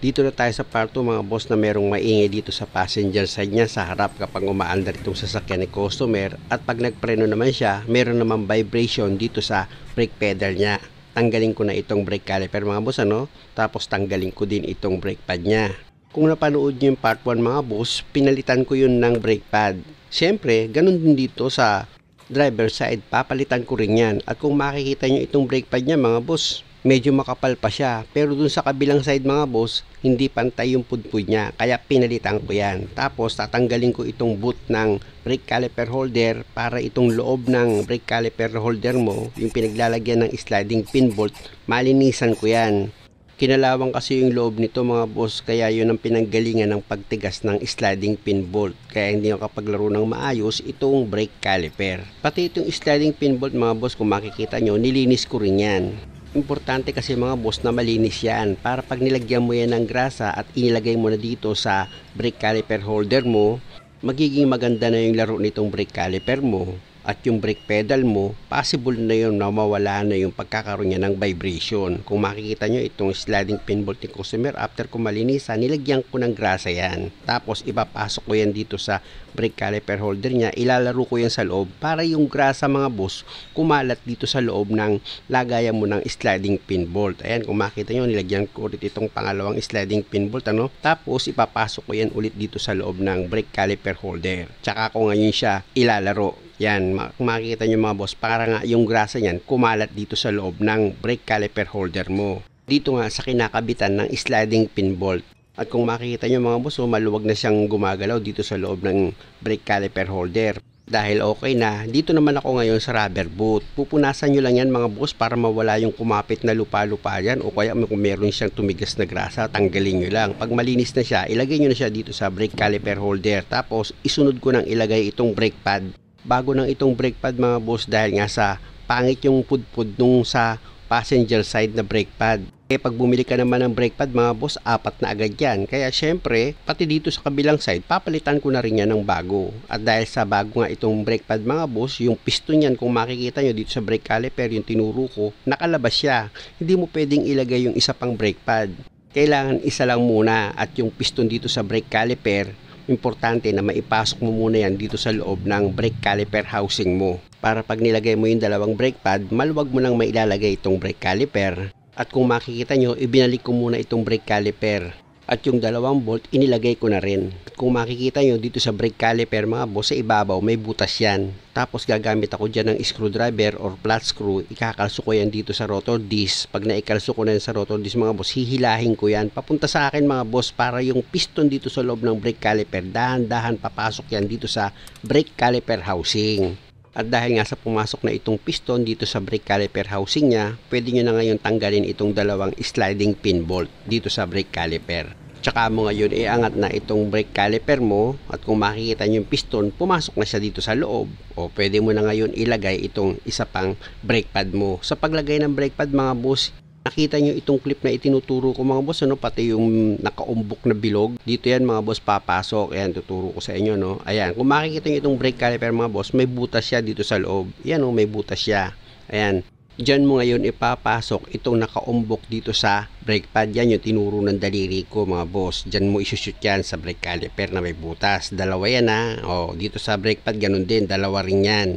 Dito na tayo sa part 2 mga boss na merong maingay dito sa passenger side niya sa harap kapag umaandar itong sasakyan ni customer, at pag nagpreno naman siya, meron naman vibration dito sa brake pedal niya. Tanggalin ko na itong brake caliper mga boss tapos tanggalin ko din itong brake pad niya. Kung napanood niyo yung part 1 mga boss, pinalitan ko yun ng brake pad. Siyempre, ganun din dito sa driver side, papalitan ko rin yan. At kung makikita nyo itong brake pad niya mga boss, medyo makapal pa siya, pero dun sa kabilang side mga boss, hindi pantay yung pudpud niya, kaya pinalitan ko yan. Tapos tatanggalin ko itong boot ng brake caliper holder para itong loob ng brake caliper holder mo, yung pinaglalagyan ng sliding pin bolt, malinisan ko yan. Kinalawang kasi yung loob nito mga boss, kaya yun ang pinanggalingan ng pagtigas ng sliding pin bolt, kaya hindi makapaglaro ng maayos itong brake caliper. Pati itong sliding pin bolt mga boss, kung makikita nyo, nilinis ko rin yan. Importante kasi mga boss na malinis yan para pag nilagyan mo yan ng grasa at inilagay mo na dito sa brake caliper holder mo, magiging maganda na yung laro nitong brake caliper mo. At yung brake pedal mo, possible na yun na mawala na yung pagkakaroon niya ng vibration. Kung makikita nyo itong sliding pin bolt ni customer, after ko malinisan, nilagyan ko ng grasa yan. Tapos ipapasok ko yan dito sa brake caliper holder niya, ilalaro ko yan sa loob para yung grasa mga boss kumalat dito sa loob ng lagayan mo ng sliding pin bolt. Ayan, kung makita nyo, nilagyan ko ulit itong pangalawang sliding pin bolt tapos ipapasok ko yan ulit dito sa loob ng brake caliper holder. Tsaka ko ngayon siya ilalaro. Yan, makikita nyo mga boss, para nga yung grasa niyan kumalat dito sa loob ng brake caliper holder mo. Dito nga sa kinakabitan ng sliding pin bolt. At kung makikita nyo mga boss, maluwag na siyang gumagalaw dito sa loob ng brake caliper holder. Dahil okay na, dito naman ako ngayon sa rubber boot. Pupunasan nyo lang yan mga boss para mawala yung kumapit na lupa-lupa yan, o kaya kung meron siyang tumigas na grasa, tanggalin nyo lang. Pag malinis na siya, ilagay nyo na siya dito sa brake caliper holder. Tapos isunod ko nang ilagay itong brake pad. Bago ng itong brake pad mga boss, dahil nga sa pangit yung pudpud nung sa passenger side na brake pad. Pag bumili ka naman ng brake pad mga boss, 4 na agad yan. Kaya syempre, pati dito sa kabilang side, papalitan ko na rin yan ng bago. At dahil sa bago nga itong brake pad mga boss, yung piston yan, kung makikita nyo dito sa brake caliper, yung tinuro ko, nakalabas siya. Hindi mo pwedeng ilagay yung isa pang brake pad. Kailangan isa lang muna, at yung piston dito sa brake caliper, importante na maipasok mo muna yan dito sa loob ng brake caliper housing mo. Para pag nilagay mo yung dalawang brake pad, maluwag mo nang mailalagay itong brake caliper. At kung makikita nyo, ibinalik ko muna itong brake caliper. At yung dalawang bolt, inilagay ko na rin. At kung makikita nyo dito sa brake caliper mga boss, sa ibabaw may butas yan. Tapos gagamit ako dyan ng screwdriver or flat screw. Ikakalso ko yan dito sa rotor disc. Pag naikalso ko na yan sa rotor disc mga boss, hihilahin ko yan papunta sa akin mga boss, para yung piston dito sa loob ng brake caliper, dahan-dahan papasok yan dito sa brake caliper housing. At dahil nga sa pumasok na itong piston dito sa brake caliper housing niya, pwede nyo na ngayon tanggalin itong dalawang sliding pin bolt dito sa brake caliper. Tsaka mo ngayon iangat na itong brake caliper mo, at kung makikita nyo yung piston, pumasok na siya dito sa loob. O pwede mo na ngayon ilagay itong isa pang brake pad mo. Sa paglagay ng brake pad mga boss, nakita nyo itong clip na itinuturo ko mga boss, pati yung nakaumbok na bilog. Dito yan mga boss papasok. Ayan, tuturo ko sa inyo Ayan, kung makikita nyo itong brake caliper mga boss, may butas siya dito sa loob. Ayan may butas siya. Ayan, dyan mo ngayon ipapasok itong nakaumbok dito sa brake pad. Yan yung tinuro ng daliri ko mga boss. Dyan mo isushoot yan sa brake caliper na may butas. Dalawa yan dito sa brake pad ganun din, dalawa rin yan.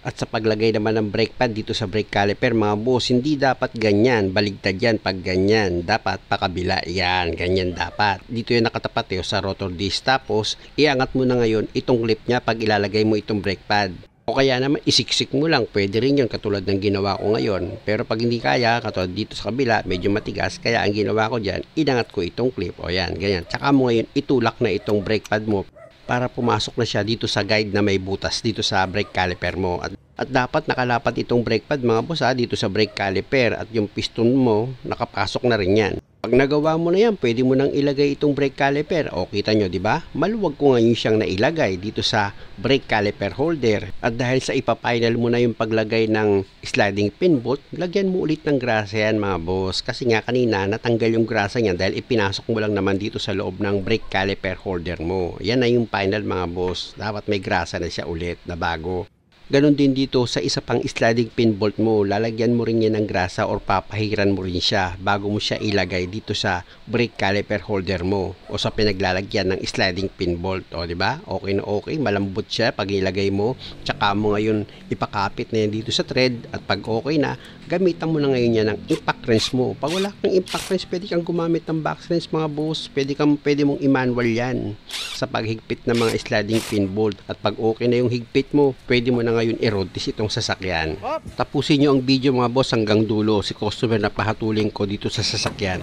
At sa paglagay naman ng brake pad dito sa brake caliper mga boss, hindi dapat ganyan, baligtad yan pag ganyan, dapat pakabila yan, ganyan dapat. Dito yung nakatapat sa rotor disc. Tapos iangat mo na ngayon itong clip nya pag ilalagay mo itong brake pad. O kaya naman isiksik mo lang, pwede rin yun, katulad ng ginawa ko ngayon. Pero pag hindi kaya, katulad dito sa kabila, medyo matigas, kaya ang ginawa ko dyan, inangat ko itong clip. O yan, ganyan. Tsaka mo ngayon itulak na itong brake pad mo para pumasok na siya dito sa guide na may butas dito sa brake caliper mo. At dapat nakalapat itong brake pad mga boss dito sa brake caliper, at yung piston mo nakapasok na rin yan. Pag nagawa mo na yan, pwede mo nang ilagay itong brake caliper. O kita nyo, di ba? Maluwag ko ngayon siyang nailagay dito sa brake caliper holder. At dahil sa ipa-final mo na yung paglagay ng sliding pin bolt, lagyan mo ulit ng grasa yan mga boss. Kasi nga kanina natanggal yung grasa niya dahil ipinasok mo lang naman dito sa loob ng brake caliper holder mo. Yan na yung final mga boss. Dapat may grasa na siya ulit na bago. Ganon din dito sa isa pang sliding pin bolt mo, lalagyan mo rin yan ng grasa or papahiran mo rin siya bago mo siya ilagay dito sa brake caliper holder mo o sa pinaglalagyan ng sliding pin bolt. O di ba? Okay na okay, malambot siya pag ilagay mo. Tsaka mo ngayon ipakapit na yan dito sa thread at pag okay na, gamitan mo na ngayon yan ng impact wrench mo. Pag wala kang impact wrench, pwede kang gumamit ng box wrench mga boss. Pwede mong i-manual yan sa paghigpit ng mga sliding pin bolt. At pag okay na yung higpit mo, pwede mo na ngayon i-road test itong sasakyan. Tapusin nyo ang video mga boss hanggang dulo. Si customer na pahatulin ko dito sa sasakyan.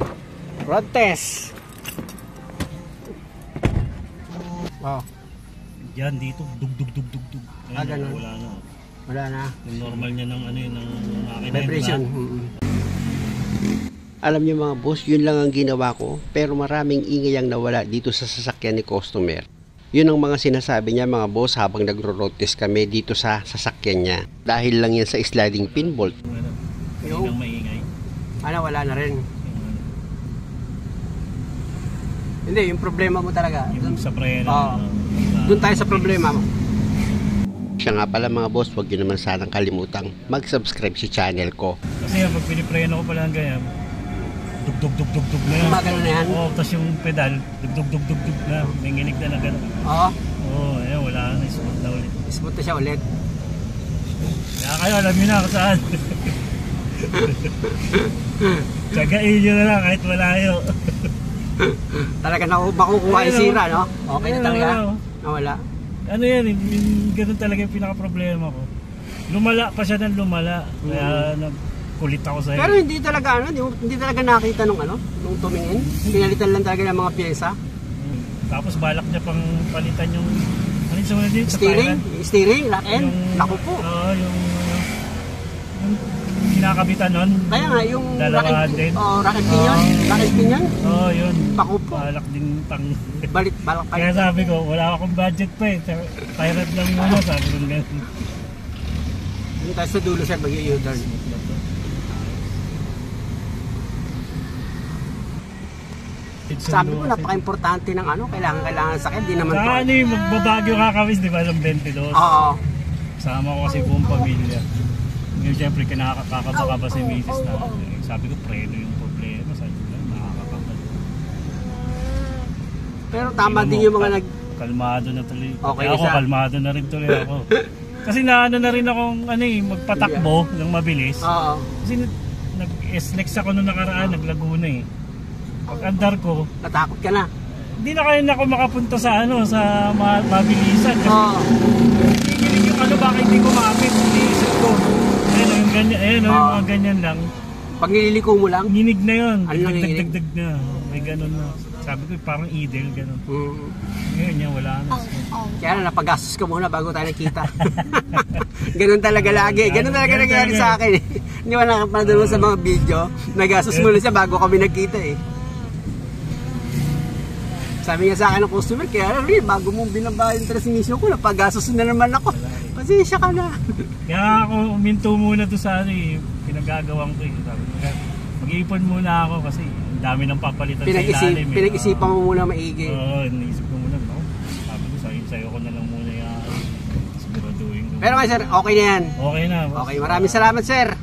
Road test! Oh. Yan dito, dug. Ganun. Wala na. Wala na. Yung normal niya ng ano yun, ng makina. Vibration. Alam niyo mga boss, yun lang ang ginawa ko, pero maraming ingay ang nawala dito sa sasakyan ni customer. Yun ang mga sinasabi niya mga boss habang nagro-road test kami dito sa sasakyan niya. Dahil lang yan sa sliding pin bolt. Yung maingay. Wala na rin. Hindi, yung problema mo talaga. Yung sa preno. Doon tayo sa problema mo. Siya nga pala mga boss, huwag nyo naman sanang kalimutang mag-subscribe sa channel ko. Kasi pag pinipreno ko pala ng ganyan, dug na yan. Gumagano na yan? Oo, tapos yung pedal, dug na. May nginig na gano'n. Oo. Oo, ayan, wala na. Smooth na ulit. Smooth na siya ulit. Kaya kayo, alam nyo na kung saan. Tsagain nyo na lang kahit malayo. Talaga makukuha yung sira, no? Okay na talaga. Nawala. Ano yan, ganun talaga yung pinaka-problema ko. Lumala pa siya ng lumala. Kaya kulit ako sa'yo. Pero hindi talaga hindi talaga nakita nung tumingin. Pinalitan lang talaga ng mga pyesa. Tapos balak niya pang palitan yung sa mga dito, steering, lock-in. Naku po. Oo, yung kinakabitan nun. Kaya nga yung rocket pinion. Oo, yun. Paku po. Balak din pang balak pa. Kaya sabi ko, wala akong budget pa eh. Pirate lang muna, sabi ko ganun. Yung tayo sa dulo sir, mag-u-turn. Sabi ko, napaka-importante ng kailangan sakit, di naman saka to. Magbabagyo ka kami, di ba, ng 22? Oo. Sama ko kasi buong pamilya. Ngayon, siyempre, kinakakabaka pa si Mrs. na. Sabi ko, preno yung problema. Sabi ko, nakakakabal. Pero tama din yung mga kalmado na tuloy. Okay ako, kalmado na rin tuloy ako. Kasi na rin akong magpatakbo ng mabilis. Oo. Kasi nag-SLEX ako nung nakaraan, naglaguna eh. Pag andar ko, natakot ka na. Hindi na kayo ako makapunta sa sa mabilisan. Kasi kikilig yung bakit hindi ko makapit. Iniisip ko. Yung ganyan, yung mga ganyan lang. Pag nililiko mo lang? Nginig na yun. Dagdag na. May ganun na. Sabi ko parang idle, ganun. Ngayon yan, wala na. Kaya na, napagastos ka muna bago tayo nakita. Ganun talaga lagi. Ganun talaga nangyari sa akin. Hindi mo nakapanood sa mga video. Nagastos muna siya bago kami nagkita eh. Sabi niya sa akin ng customer, kaya rin, bago mong binaba yung transmission ko, napagastos na naman ako. Pasensya ka na. Kaya ako uminto muna doon sa pinagagawang ko. Mag-iipon muna ako kasi dami ng papalitan sa ilalim. Pinag-isipan mo muna maigi. Oo, naisip ko muna. Sabi ko, sa'yo ko na lang muna siguraduhin ko. Pero nga sir, okay na yan. Okay na. Okay, maraming salamat sir.